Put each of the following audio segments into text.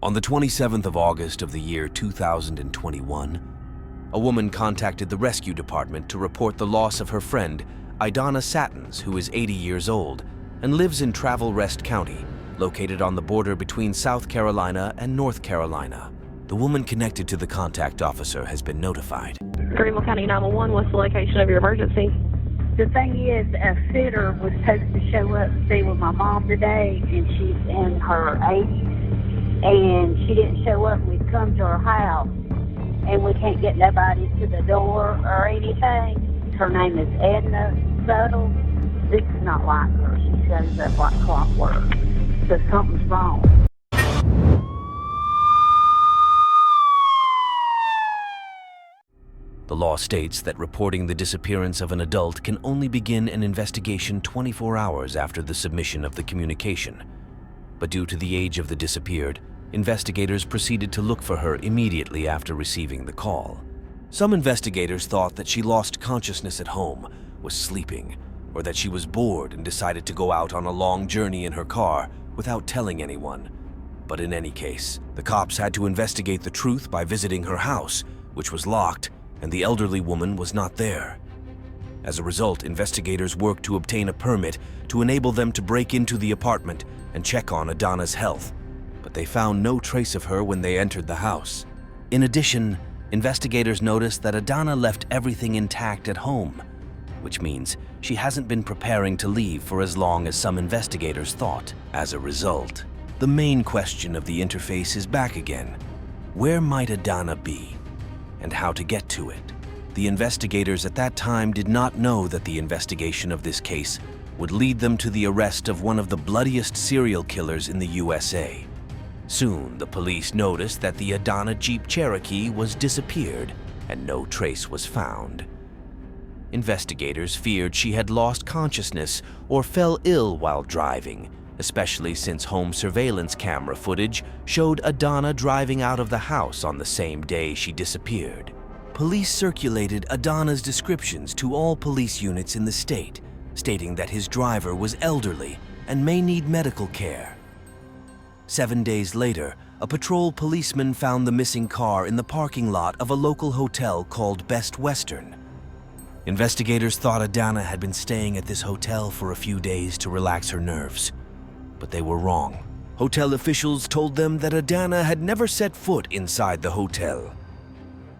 On the 27th of August of the year 2021, a woman contacted the rescue department to report the loss of her friend, Idana Satins, who is 80 years old and lives in Travel Rest County, located on the border between South Carolina and North Carolina. The woman connected to the contact officer has been notified. Greenville County 911, what's the location of your emergency? The thing is, a sitter was supposed to show up to stay with my mom today, and she's in her 80s, and she didn't show up. We've come to her house, and we can't get nobody to the door or anything. Her name is Edna Suttle. This is not like her. She shows up like clockwork. So something's wrong. The law states that reporting the disappearance of an adult can only begin an investigation 24 hours after the submission of the communication. But due to the age of the disappeared, investigators proceeded to look for her immediately after receiving the call. Some investigators thought that she lost consciousness at home, was sleeping, or that she was bored and decided to go out on a long journey in her car without telling anyone. But in any case, the cops had to investigate the truth by visiting her house, which was locked, and the elderly woman was not there. As a result, investigators worked to obtain a permit to enable them to break into the apartment and check on Idana's health, but they found no trace of her when they entered the house. In addition, investigators noticed that Idana left everything intact at home, which means she hasn't been preparing to leave for as long as some investigators thought. As a result, the main question of the interface is back again. Where might Idana be? And how to get to it. The investigators at that time did not know that the investigation of this case would lead them to the arrest of one of the bloodiest serial killers in the USA. Soon, the police noticed that the Idana Jeep Cherokee was disappeared and no trace was found. Investigators feared she had lost consciousness or fell ill while driving, especially since home surveillance camera footage showed Idana driving out of the house on the same day she disappeared. Police circulated Idana's descriptions to all police units in the state, stating that his driver was elderly and may need medical care. 7 days later, a patrol policeman found the missing car in the parking lot of a local hotel called Best Western. Investigators thought Idana had been staying at this hotel for a few days to relax her nerves. But they were wrong. Hotel officials told them that Idana had never set foot inside the hotel.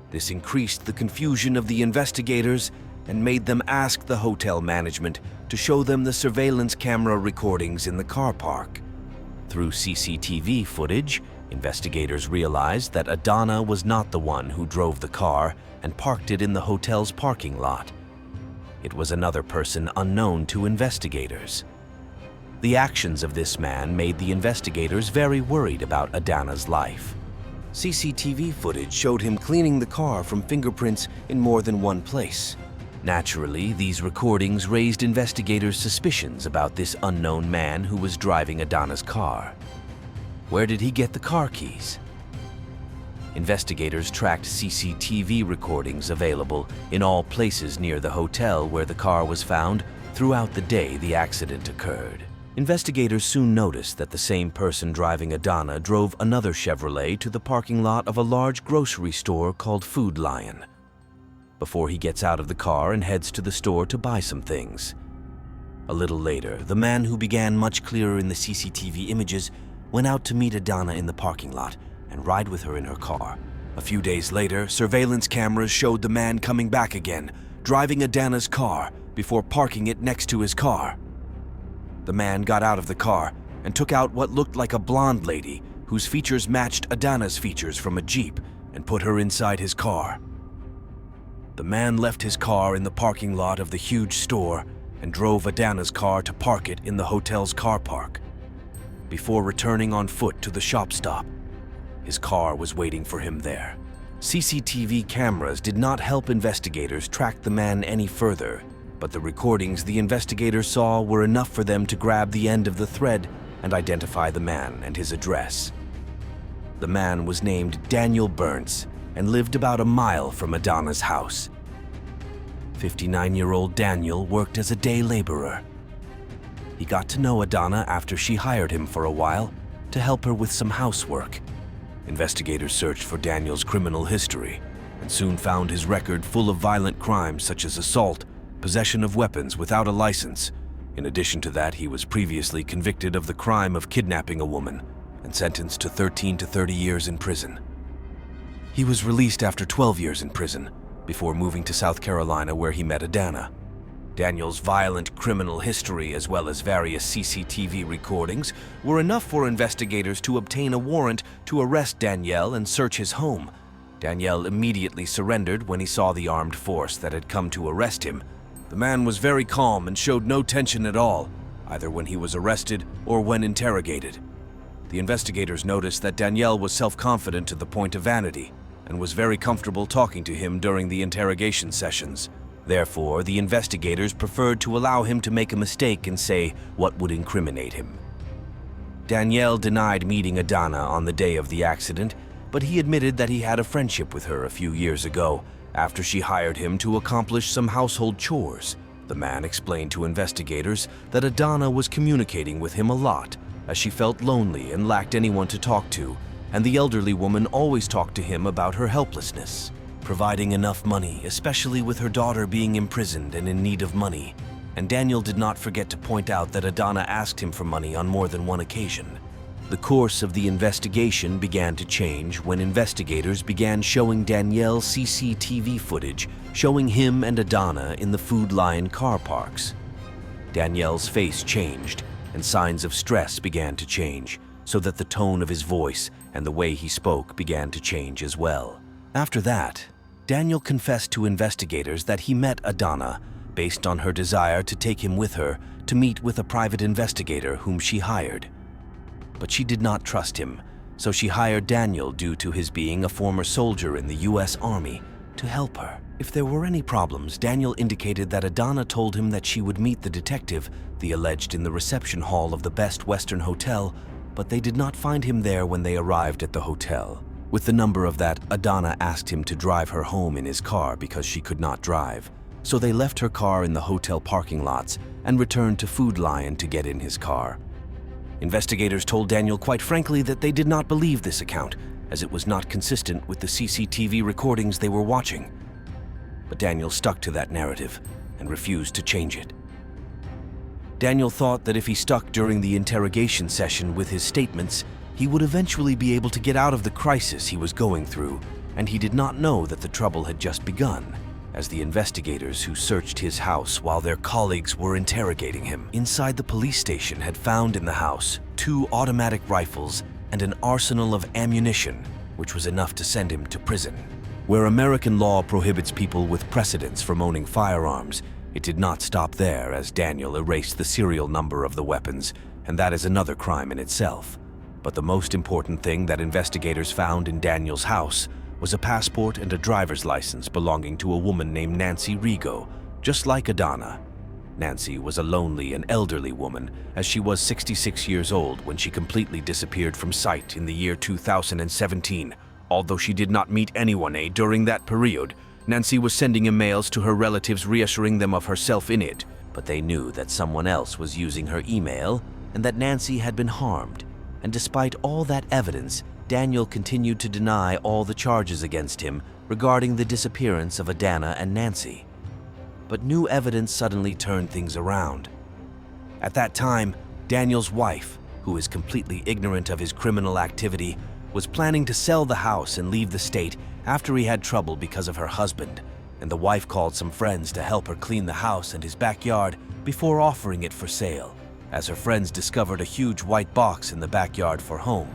This increased the confusion of the investigators and made them ask the hotel management to show them the surveillance camera recordings in the car park. Through CCTV footage, investigators realized that Idana was not the one who drove the car and parked it in the hotel's parking lot. It was another person unknown to investigators. The actions of this man made the investigators very worried about Idana's life. CCTV footage showed him cleaning the car from fingerprints in more than one place. Naturally, these recordings raised investigators' suspicions about this unknown man who was driving Idana's car. Where did he get the car keys? Investigators tracked CCTV recordings available in all places near the hotel where the car was found throughout the day the accident occurred. Investigators soon noticed that the same person driving Idana drove another Chevrolet to the parking lot of a large grocery store called Food Lion before he gets out of the car and heads to the store to buy some things. A little later, the man who began much clearer in the CCTV images went out to meet Idana in the parking lot and ride with her in her car. A few days later, surveillance cameras showed the man coming back again, driving Idana's car before parking it next to his car. The man got out of the car and took out what looked like a blonde lady whose features matched Idana's features from a Jeep and put her inside his car. The man left his car in the parking lot of the huge store and drove Idana's car to park it in the hotel's car park. Before returning on foot to the shop stop, his car was waiting for him there. CCTV cameras did not help investigators track the man any further, but the recordings the investigators saw were enough for them to grab the end of the thread and identify the man and his address. The man was named Daniel Burns and lived about a mile from Idana's house. 59-year-old Daniel worked as a day laborer. He got to know Idana after she hired him for a while to help her with some housework, Investigators searched for Daniel's criminal history and soon found his record full of violent crimes such as assault, possession of weapons without a license. In addition to that, he was previously convicted of the crime of kidnapping a woman and sentenced to 13 to 30 years in prison. He was released after 12 years in prison before moving to South Carolina, where he met Adana. Daniel's violent criminal history, as well as various CCTV recordings, were enough for investigators to obtain a warrant to arrest Daniel and search his home. Daniel immediately surrendered when he saw the armed force that had come to arrest him. The man was very calm and showed no tension at all, either when he was arrested or when interrogated. The investigators noticed that Daniel was self-confident to the point of vanity and was very comfortable talking to him during the interrogation sessions. Therefore, the investigators preferred to allow him to make a mistake and say what would incriminate him. Daniel denied meeting Adana on the day of the accident, but he admitted that he had a friendship with her a few years ago after she hired him to accomplish some household chores. The man explained to investigators that Adana was communicating with him a lot, as she felt lonely and lacked anyone to talk to, and the elderly woman always talked to him about her helplessness, providing enough money, especially with her daughter being imprisoned and in need of money. And Daniel did not forget to point out that Adana asked him for money on more than one occasion. The course of the investigation began to change when investigators began showing Danielle CCTV footage showing him and Adana in the Food Lion car parks. Danielle's face changed, and signs of stress began to change, so that the tone of his voice and the way he spoke began to change as well. After that, Daniel confessed to investigators that he met Adana based on her desire to take him with her to meet with a private investigator whom she hired. But she did not trust him, so she hired Daniel due to his being a former soldier in the U.S. Army to help her. If there were any problems, Daniel indicated that Adana told him that she would meet the detective, the alleged, in the reception hall of the Best Western Hotel, but they did not find him there when they arrived at the hotel. With the number of that, Adana asked him to drive her home in his car because she could not drive. So they left her car in the hotel parking lots and returned to Food Lion to get in his car. Investigators told Daniel quite frankly that they did not believe this account, as it was not consistent with the CCTV recordings they were watching. But Daniel stuck to that narrative and refused to change it. Daniel thought that if he stuck during the interrogation session with his statements, he would eventually be able to get out of the crisis he was going through, and he did not know that the trouble had just begun, as the investigators who searched his house while their colleagues were interrogating him inside the police station had found in the house 2 automatic rifles and an arsenal of ammunition, which was enough to send him to prison. Where American law prohibits people with precedence from owning firearms, it did not stop there, as Daniel erased the serial number of the weapons, and that is another crime in itself. But the most important thing that investigators found in Daniel's house was a passport and a driver's license belonging to a woman named Nancy Rigo, just like Adana. Nancy was a lonely and elderly woman, as she was 66 years old when she completely disappeared from sight in the year 2017. Although she did not meet anyone during that period, Nancy was sending emails to her relatives reassuring them of herself in it, but they knew that someone else was using her email and that Nancy had been harmed. And despite all that evidence, Daniel continued to deny all the charges against him regarding the disappearance of Adana and Nancy. But new evidence suddenly turned things around. At that time, Daniel's wife, who is completely ignorant of his criminal activity, was planning to sell the house and leave the state after he had trouble because of her husband, and the wife called some friends to help her clean the house and his backyard before offering it for sale, as her friends discovered a huge white box in the backyard for home.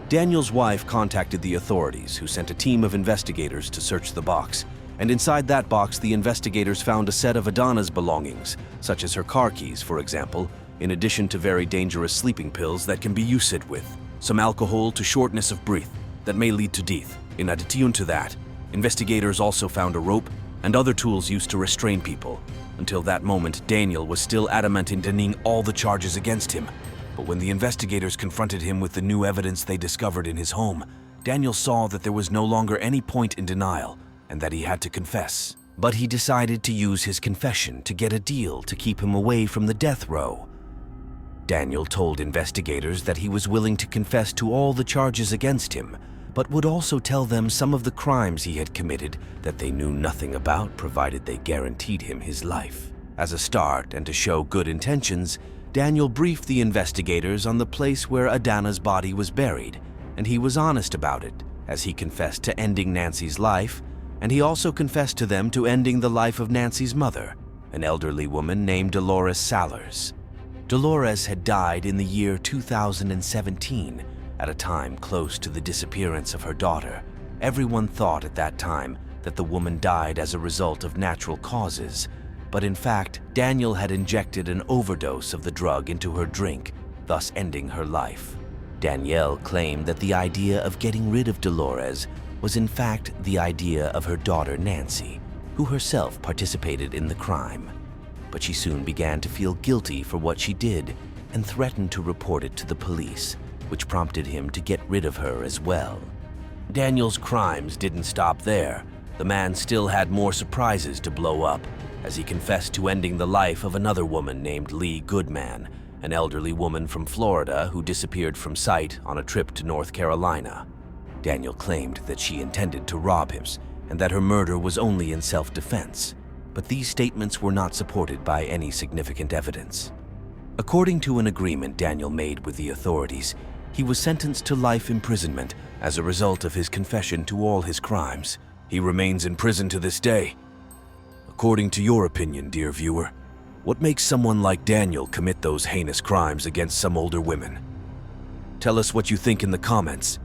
Daniel's wife contacted the authorities, who sent a team of investigators to search the box, and inside that box the investigators found a set of Adana's belongings, such as her car keys, for example, in addition to very dangerous sleeping pills that can be used with, some alcohol to shortness of breath that may lead to death. In addition to that, investigators also found a rope and other tools used to restrain people. Until that moment, Daniel was still adamant in denying all the charges against him. But when the investigators confronted him with the new evidence they discovered in his home, Daniel saw that there was no longer any point in denial and that he had to confess. But he decided to use his confession to get a deal to keep him away from the death row. Daniel told investigators that he was willing to confess to all the charges against him, but would also tell them some of the crimes he had committed that they knew nothing about, provided they guaranteed him his life. As a start and to show good intentions, Daniel briefed the investigators on the place where Adana's body was buried, and he was honest about it, as he confessed to ending Nancy's life, and he also confessed to them to ending the life of Nancy's mother, an elderly woman named Dolores Salers. Dolores had died in the year 2017, at a time close to the disappearance of her daughter. Everyone thought at that time that the woman died as a result of natural causes, but in fact, Daniel had injected an overdose of the drug into her drink, thus ending her life. Danielle claimed that the idea of getting rid of Dolores was in fact the idea of her daughter Nancy, who herself participated in the crime. But she soon began to feel guilty for what she did and threatened to report it to the police, which prompted him to get rid of her as well. Daniel's crimes didn't stop there. The man still had more surprises to blow up, as he confessed to ending the life of another woman named Lee Goodman, an elderly woman from Florida who disappeared from sight on a trip to North Carolina. Daniel claimed that she intended to rob him and that her murder was only in self-defense, but these statements were not supported by any significant evidence. According to an agreement Daniel made with the authorities, he was sentenced to life imprisonment as a result of his confession to all his crimes. He remains in prison to this day. According to your opinion, dear viewer, what makes someone like Daniel commit those heinous crimes against some older women? Tell us what you think in the comments.